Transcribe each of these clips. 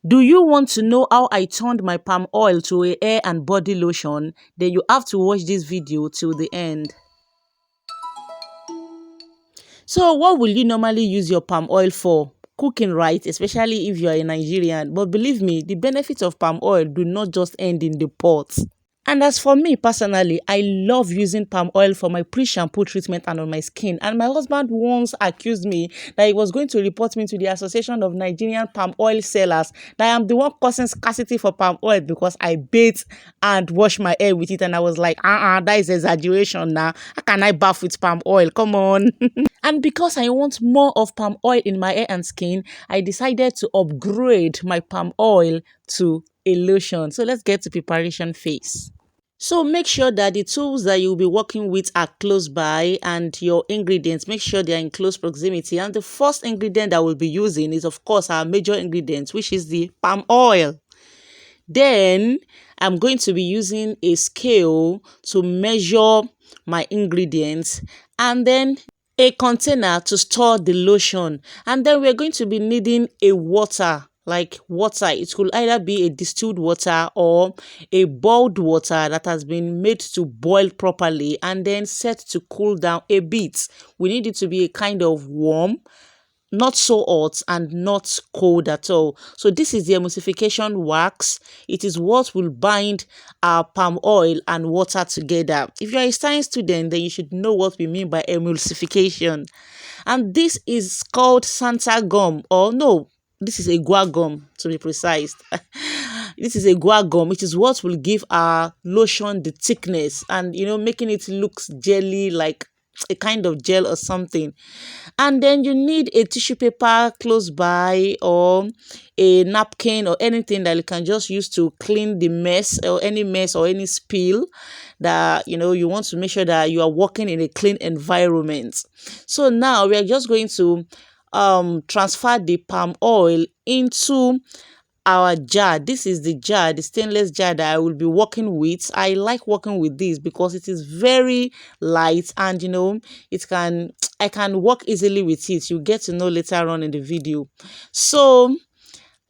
Do you want to know how I turned my palm oil to a hair and body lotion? Then you have to watch this video till the end. So what will you normally use your palm oil for? Cooking, right? Especially if you are a Nigerian. But believe me, the benefits of palm oil do not just end in the pot. And as for me personally, I love using palm oil for my pre-shampoo treatment and on my skin. And my husband once accused me that he was going to report me to the Association of Nigerian Palm Oil Sellers, that I am the one causing scarcity for palm oil because I bathe and wash my hair with it. And I was like, that is exaggeration now. How can I bath with palm oil? Come on. And because I want more of palm oil in my hair and skin, I decided to upgrade my palm oil to a lotion. So let's get to preparation phase. So make sure that the tools that you'll be working with are close by, and your ingredients, make sure they are in close proximity. And the first ingredient that we'll be using is, of course, our major ingredient, which is the palm oil. Then I'm going to be using a scale to measure my ingredients, and then a container to store the lotion. And then we're going to be needing a water, like water. It could either be a distilled water or a boiled water that has been made to boil properly and then set to cool down a bit. We need it to be a kind of warm, not so hot and not cold at all. So this is the emulsification wax. It is what will bind our palm oil and water together. If you are a science student, then you should know what we mean by emulsification. And this is called Santa gum, or no, this is a guar gum to be precise. This is a guar gum, which is what will give our lotion the thickness and, making it look jelly, like a kind of gel or something. And then you need a tissue paper close by, or a napkin, or anything that you can just use to clean the mess, or any spill that you want to make sure that you are working in a clean environment. So now we are just going to transfer the palm oil into our jar. This is the jar, the stainless jar that I will be working with. I like working with this because it is very light, and I can work easily with it. You get to know later on in the video. So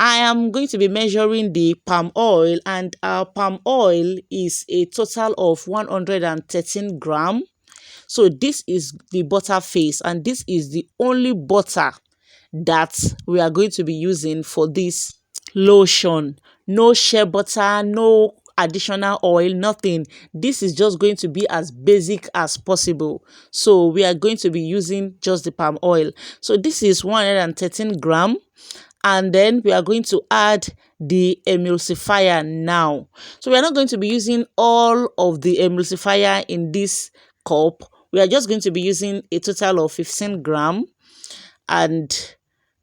I am going to be measuring the palm oil, and our palm oil is a total of 113 gram. So this is the butter phase, and this is the only butter that we are going to be using for this lotion. No shea butter, no additional oil, nothing. This is just going to be as basic as possible. So we are going to be using just the palm oil. So this is 113 gram. And then we are going to add the emulsifier now. So we are not going to be using all of the emulsifier in this cup. We are just going to be using a total of 15 gram, and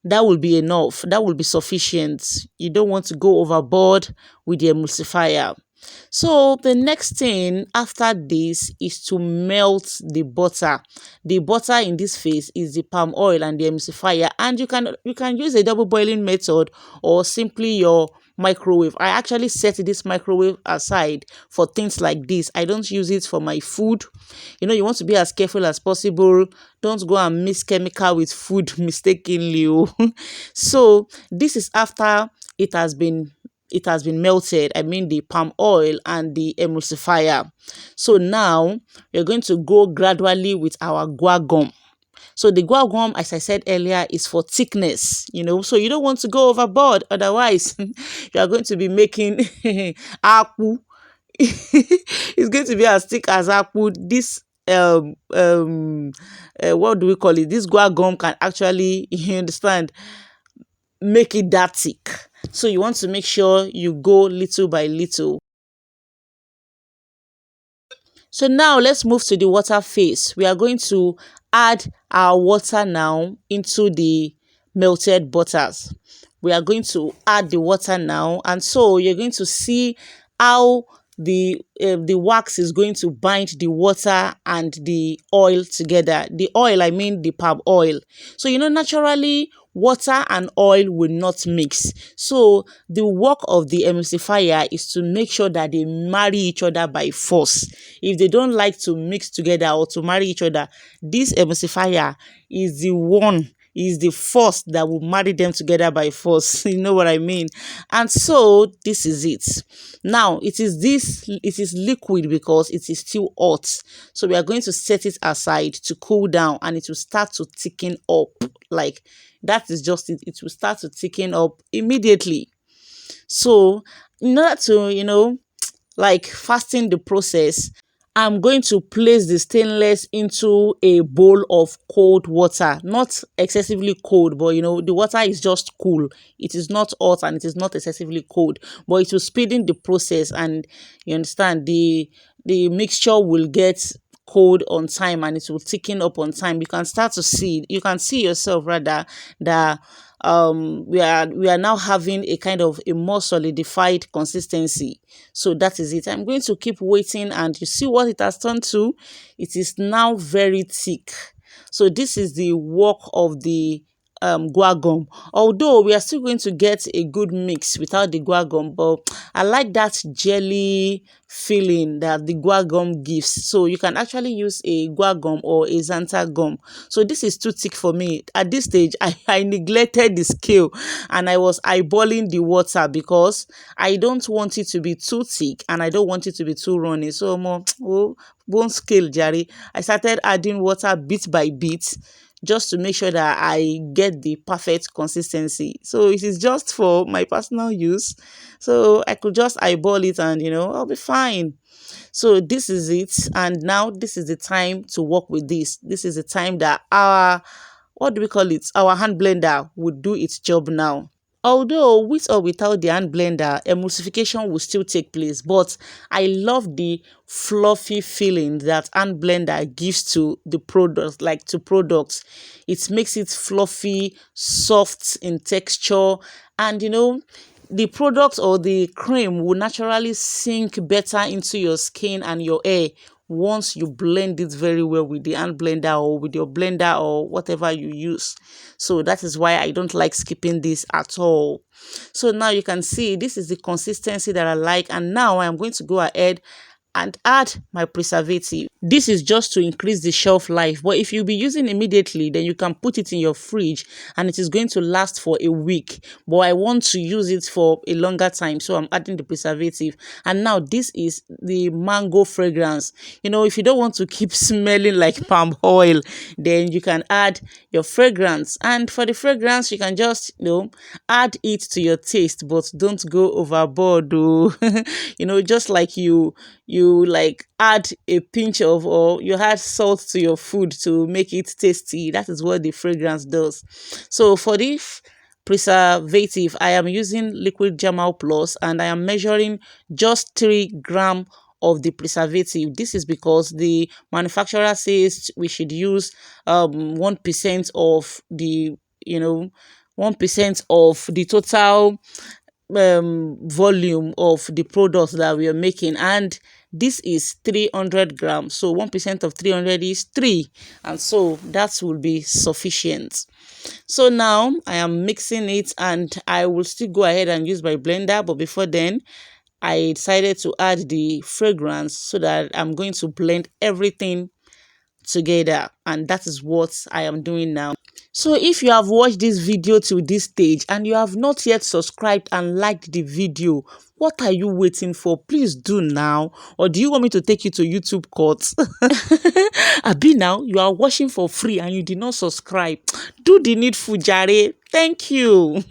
that will be enough. That will be sufficient. You don't want to go overboard with the emulsifier. So the next thing after this is to melt the butter. The butter in this phase is the palm oil and the emulsifier, and you can use a double boiling method or simply your microwave. I actually set this microwave aside for things like this. I don't use it for my food. You want to be as careful as possible. Don't go and mix chemical with food mistakenly. So this is after it has been melted. I mean the palm oil and the emulsifier. So now we're going to go gradually with our guar gum. So the guar gum, as I said earlier, is for thickness, so you don't want to go overboard. Otherwise, you are going to be making akpu. It's going to be as thick as akpu. This what do we call it? This guar gum can actually, you understand, make it that thick. So you want to make sure you go little by little. So now let's move to the water phase. We are going to add our water now into the melted butters. We are going to add the water now, and so you're going to see how the wax is going to bind the water and the oil together. The oil, I mean the palm oil. So naturally water and oil will not mix. So the work of the emulsifier is to make sure that they marry each other by force. If they don't like to mix together or to marry each other, this emulsifier is the one is the force that will marry them together by force. You know what I mean? And so this is it. Now it is liquid because it is still hot. So we are going to set it aside to cool down, and it will start to thicken up. Like that is just it. It will start to thicken up immediately. So in order to, like fasten the process, I'm going to place the stainless into a bowl of cold water, not excessively cold, but the water is just cool. It is not hot and it is not excessively cold, but it will speed in the process, and you understand, the mixture will get cold on time and it will thicken up on time. You can see yourself rather that we are now having a kind of a more solidified consistency. So that is it. I'm going to keep waiting, and you see what it has turned to. It is now very thick. So this is the work of the guar, although we are still going to get a good mix without the guar, but I like that jelly feeling that the guar gives. So you can actually use a guar or a xantha gum. So this is too thick for me at this stage. I neglected the scale and I was eyeballing the water because I don't want it to be too thick and I don't want it to be too runny. So more bone scale, Jerry. I started adding water bit by bit just to make sure that I get the perfect consistency. So it is just for my personal use. So I could just eyeball it and, I'll be fine. So this is it. And now this is the time to work with this. This is the time that what do we call it? Our hand blender would do its job now. Although with or without the hand blender, emulsification will still take place, but I love the fluffy feeling that hand blender gives to the product, like to products. It makes it fluffy, soft in texture, and the product or the cream will naturally sink better into your skin and your hair once you blend it very well with the hand blender or with your blender or whatever you use. So that is why I don't like skipping this at all. So now you can see this is the consistency that I like, and now I am going to go ahead and add my preservative. This is just to increase the shelf life, but if you'll be using immediately, then you can put it in your fridge and it is going to last for a week. But I want to use it for a longer time, so I'm adding the preservative. And now this is the mango fragrance. If you don't want to keep smelling like palm oil, then you can add your fragrance. And for the fragrance, you can just add it to your taste, but don't go overboard though. Just like you like add a pinch of, or you add salt to your food to make it tasty. That is what the fragrance does. So for this preservative, I am using liquid Jamal Plus and I am measuring just 3 grams of the preservative. This is because the manufacturer says we should use 1% of the 1% of the total volume of the products that we are making, and this is 300 grams. So 1% of 300 is 3, and so that will be sufficient. So now I am mixing it, and I will still go ahead and use my blender, but before then I decided to add the fragrance so that I'm going to blend everything together, and that is what I am doing now. So if you have watched this video to this stage and you have not yet subscribed and liked the video, what are you waiting for? Please do now. Or do you want me to take you to YouTube courts? Abi, now you are watching for free and you did not subscribe. Do the needful, jare. Thank you.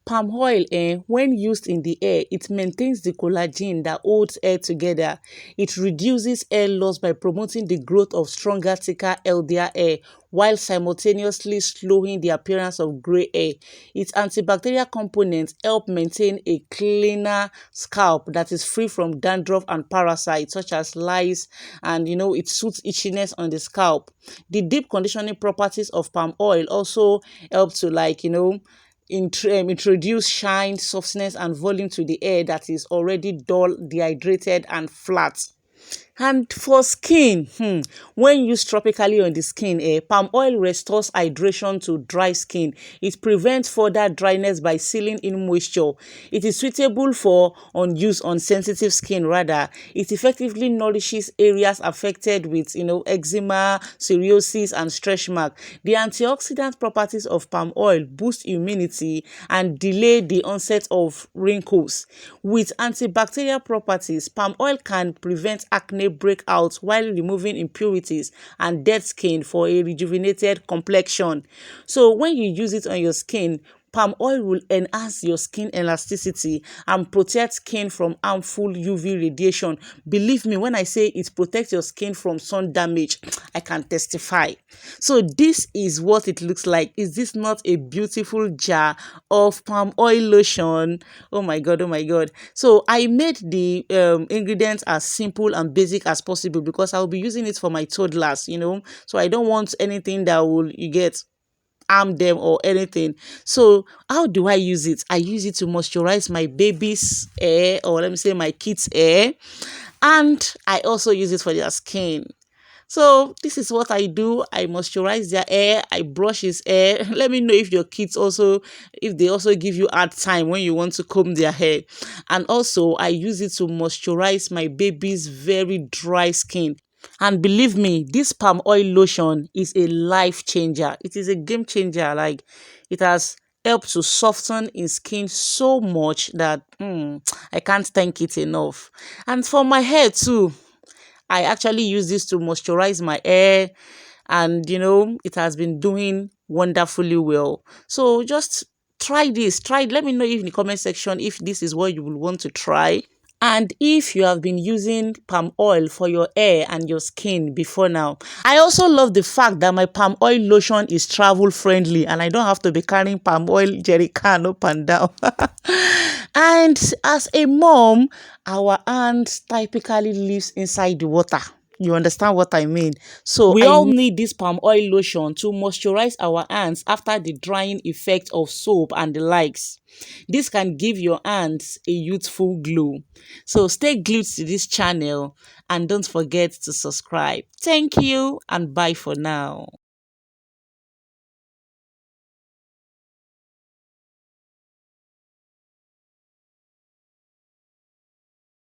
Palm oil, when used in the hair, it maintains the collagen that holds hair together. It reduces hair loss by promoting the growth of stronger, thicker, healthier hair, while simultaneously slowing the appearance of gray hair. Its antibacterial components help maintain a cleaner scalp that is free from dandruff and parasites such as lice, and it soothes itchiness on the scalp. The deep conditioning properties of palm oil also help to introduce shine, softness, and volume to the hair that is already dull, dehydrated, and flat. And for skin, when used tropically on the skin, palm oil restores hydration to dry skin. It prevents further dryness by sealing in moisture. It is suitable for use on sensitive skin rather. It effectively nourishes areas affected with, eczema, psoriasis, and stretch mark. The antioxidant properties of palm oil boost immunity and delay the onset of wrinkles. With antibacterial properties, palm oil can prevent acne breakouts while removing impurities and dead skin for a rejuvenated complexion. So when you use it on your skin, palm oil will enhance your skin elasticity and protect skin from harmful UV radiation. Believe me when I say it protects your skin from sun damage, I can testify. So this is what it looks like. Is this not a beautiful jar of palm oil lotion? Oh my god, oh my god. So I made the ingredients as simple and basic as possible because I'll be using it for my toddlers, so I don't want anything that will harm them or anything. So how do I use it? I use it to moisturize my baby's hair, or let me say my kids' hair, and I also use it for their skin. So this is what I do. I moisturize their hair. I brush his hair. Let me know if your kids also, if they also give you hard time when you want to comb their hair. And also I use it to moisturize my baby's very dry skin. And believe me, this palm oil lotion is a life changer. It is a game changer. Like, it has helped to soften in skin so much that I can't thank it enough. And for my hair too, I actually use this to moisturize my hair, and it has been doing wonderfully well. So just try this. Let me know in the comment section if this is what you will want to try. And if you have been using palm oil for your hair and your skin before now. I also love the fact that my palm oil lotion is travel friendly and I don't have to be carrying palm oil jerry can up and down. And as a mom, our hands typically lives inside the water. You understand what I mean? So we all need this palm oil lotion to moisturize our hands after the drying effect of soap and the likes. This can give your hands a youthful glow. So stay glued to this channel and don't forget to subscribe. Thank you and bye for now.